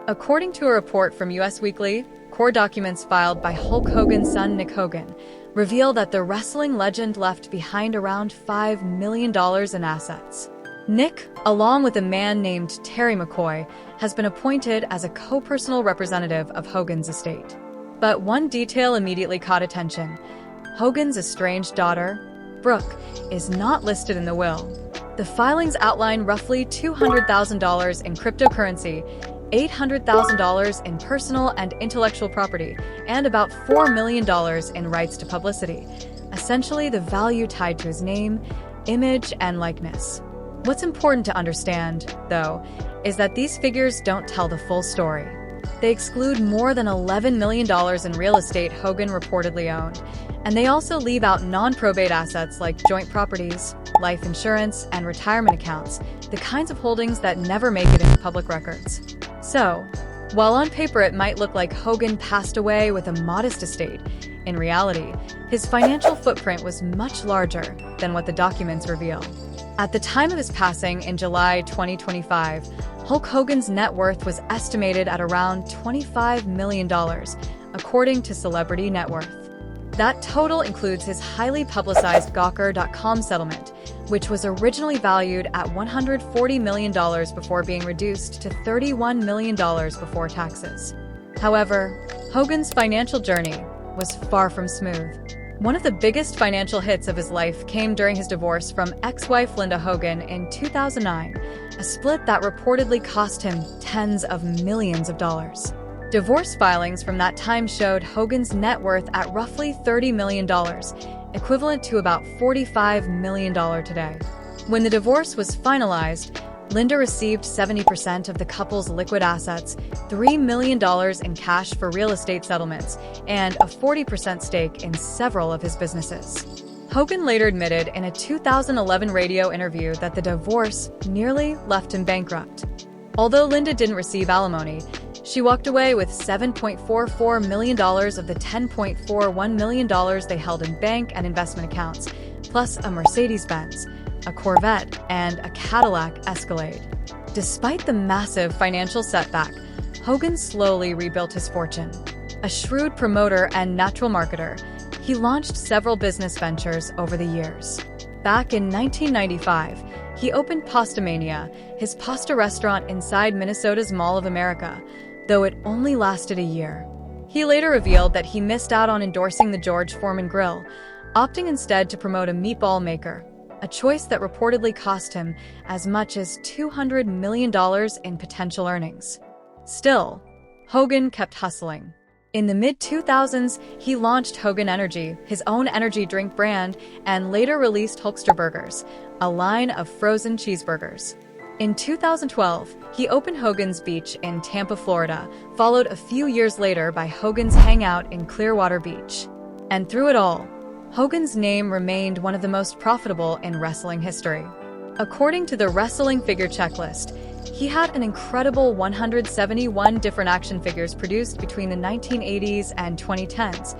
According to a report from US Weekly, court documents filed by Hulk Hogan's son Nick Hogan reveal that the wrestling legend left behind around $5 million in assets. Nick, along with a man named Terry McCoy, has been appointed as a co-personal representative of Hogan's estate. But one detail immediately caught attention. Hogan's estranged daughter, Brooke, is not listed in the will. The filings outline roughly $200,000 in cryptocurrency, $800,000 in personal and intellectual property, and about $4 million in rights to publicity, essentially the value tied to his name, image, and likeness. What's important to understand, though, is that these figures don't tell the full story. They exclude more than $11 million in real estate Hogan reportedly owned, and they also leave out non-probate assets like joint properties, life insurance, and retirement accounts, the kinds of holdings that never make it into public records. So, while on paper it might look like Hogan passed away with a modest estate, in reality, his financial footprint was much larger than what the documents reveal. At the time of his passing in July 2025, Hulk Hogan's net worth was estimated at around $25 million, according to Celebrity Net Worth. That total includes his highly publicized Gawker.com settlement, which was originally valued at $140 million before being reduced to $31 million before taxes. However, Hogan's financial journey was far from smooth. One of the biggest financial hits of his life came during his divorce from ex-wife Linda Hogan in 2009, a split that reportedly cost him tens of millions of dollars. Divorce filings from that time showed Hogan's net worth at roughly $30 million, equivalent to about $45 million today. When the divorce was finalized, Linda received 70% of the couple's liquid assets, $3 million in cash for real estate settlements, and a 40% stake in several of his businesses. Hogan later admitted in a 2011 radio interview that the divorce nearly left him bankrupt. Although Linda didn't receive alimony, she walked away with $7.44 million of the $10.41 million they held in bank and investment accounts, plus a Mercedes-Benz, a Corvette, and a Cadillac Escalade. Despite the massive financial setback, Hogan slowly rebuilt his fortune. A shrewd promoter and natural marketer, he launched several business ventures over the years. Back in 1995, he opened Pastamania, his pasta restaurant inside Minnesota's Mall of America, though it only lasted a year. He later revealed that he missed out on endorsing the George Foreman grill, opting instead to promote a meatball maker, a choice that reportedly cost him as much as $200 million in potential earnings. Still, Hogan kept hustling. In the mid-2000s, he launched Hogan Energy, his own energy drink brand, and later released Hulkster Burgers, a line of frozen cheeseburgers. In 2012, he opened Hogan's Beach in Tampa, Florida, followed a few years later by Hogan's Hangout in Clearwater Beach. And through it all, Hogan's name remained one of the most profitable in wrestling history. According to the Wrestling Figure Checklist, he had an incredible 171 different action figures produced between the 1980s and 2010s,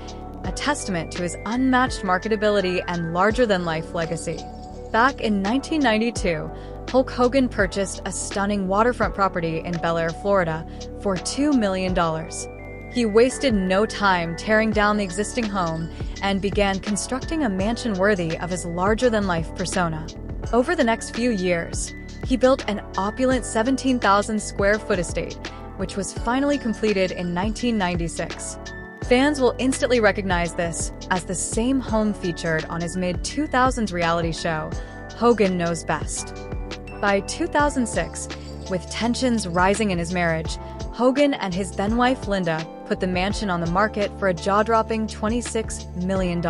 a testament to his unmatched marketability and larger-than-life legacy. Back in 1992, Hulk Hogan purchased a stunning waterfront property in Bel Air, Florida, for $2 million. He wasted no time tearing down the existing home and began constructing a mansion worthy of his larger-than-life persona. Over the next few years, he built an opulent 17,000-square-foot estate, which was finally completed in 1996. Fans will instantly recognize this as the same home featured on his mid-2000s reality show, Hogan Knows Best. By 2006, with tensions rising in his marriage, Hogan and his then-wife Linda put the mansion on the market for a jaw-dropping $26 million.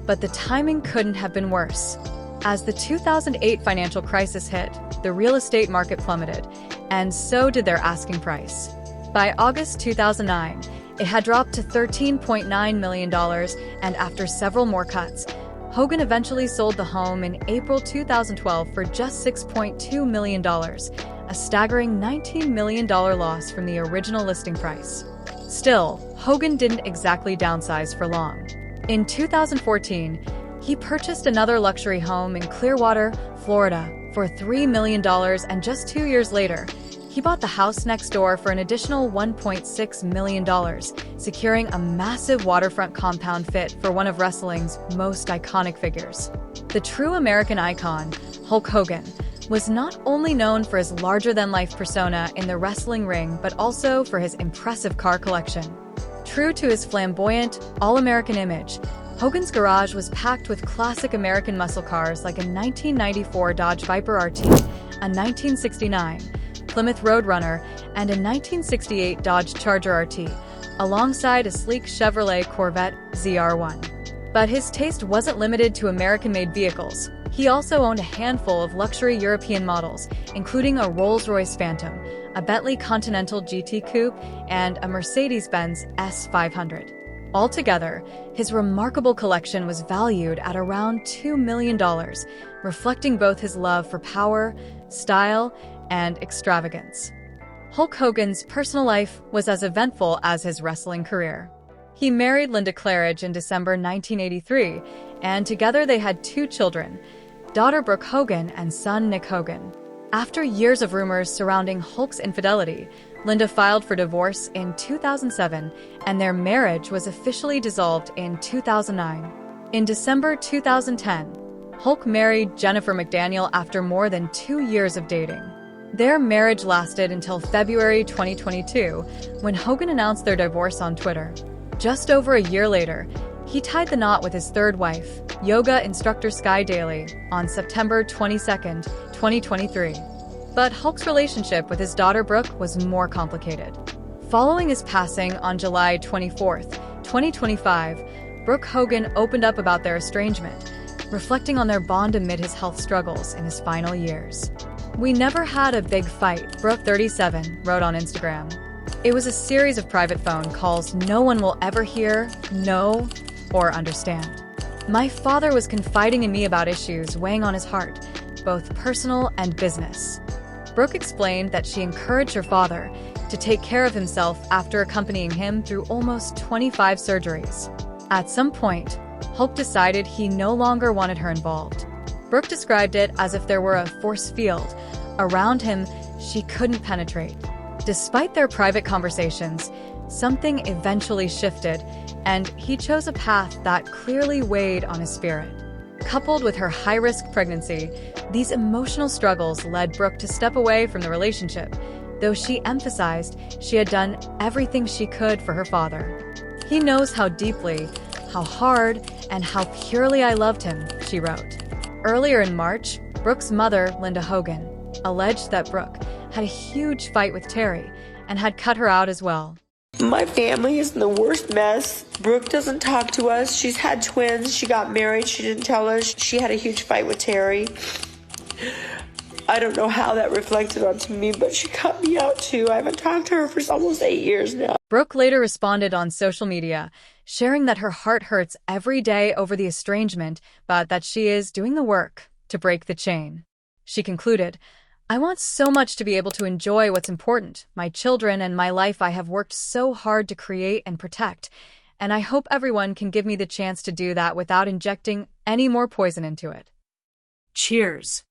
But the timing couldn't have been worse. As the 2008 financial crisis hit, the real estate market plummeted, and so did their asking price. By August 2009, it had dropped to $13.9 million, and after several more cuts, Hogan eventually sold the home in April 2012 for just $6.2 million, a staggering $19 million loss from the original listing price. Still, Hogan didn't exactly downsize for long. In 2014, he purchased another luxury home in Clearwater, Florida, for $3 million, and just 2 years later, He bought the house next door for an additional $1.6 million, securing a massive waterfront compound fit for one of wrestling's most iconic figures. The true American icon, Hulk Hogan, was not only known for his larger-than-life persona in the wrestling ring, but also for his impressive car collection. True to his flamboyant, all-American image, Hogan's garage was packed with classic American muscle cars like a 1994 Dodge Viper RT, a 1969 Plymouth Roadrunner, and a 1968 Dodge Charger RT, alongside a sleek Chevrolet Corvette ZR1. But his taste wasn't limited to American-made vehicles. He also owned a handful of luxury European models, including a Rolls-Royce Phantom, a Bentley Continental GT Coupe, and a Mercedes-Benz S500. Altogether, his remarkable collection was valued at around $2 million, reflecting both his love for power, style, and extravagance. Hulk Hogan's personal life was as eventful as his wrestling career. He married Linda Claridge in December 1983, and together they had 2 children, daughter Brooke Hogan and son Nick Hogan. After years of rumors surrounding Hulk's infidelity, Linda filed for divorce in 2007, and their marriage was officially dissolved in 2009. In December 2010, Hulk married Jennifer McDaniel after more than 2 years of dating. Their marriage lasted until February 2022, when Hogan announced their divorce on Twitter. Just over a year later, he tied the knot with his third wife, yoga instructor Sky Daly, on September 22, 2023. But Hulk's relationship with his daughter Brooke was more complicated. Following his passing on July 24, 2025, Brooke Hogan opened up about their estrangement, reflecting on their bond amid his health struggles in his final years. "We never had a big fight," Brooke, 37, wrote on Instagram. "It was a series of private phone calls no one will ever hear, know, or understand. My father was confiding in me about issues weighing on his heart, both personal and business." Brooke explained that she encouraged her father to take care of himself after accompanying him through almost 25 surgeries. At some point, Hulk decided he no longer wanted her involved. Brooke described it as if there were a force field around him she couldn't penetrate. Despite their private conversations, something eventually shifted, and he chose a path that clearly weighed on his spirit. Coupled with her high-risk pregnancy, these emotional struggles led Brooke to step away from the relationship, though she emphasized she had done everything she could for her father. "He knows how deeply, how hard, and how purely I loved him," she wrote. Earlier in March, Brooke's mother, Linda Hogan, alleged that Brooke had a huge fight with Terry and had cut her out as well. "My family is in the worst mess. Brooke doesn't talk to us. She's had twins. She got married. She didn't tell us. She had a huge fight with Terry. I don't know how that reflected onto me, but she cut me out too. I haven't talked to her for almost 8 years now." Brooke later responded on social media, sharing that her heart hurts every day over the estrangement, but that she is doing the work to break the chain. She concluded, "I want so much to be able to enjoy what's important, my children and my life I have worked so hard to create and protect, and I hope everyone can give me the chance to do that without injecting any more poison into it. Cheers."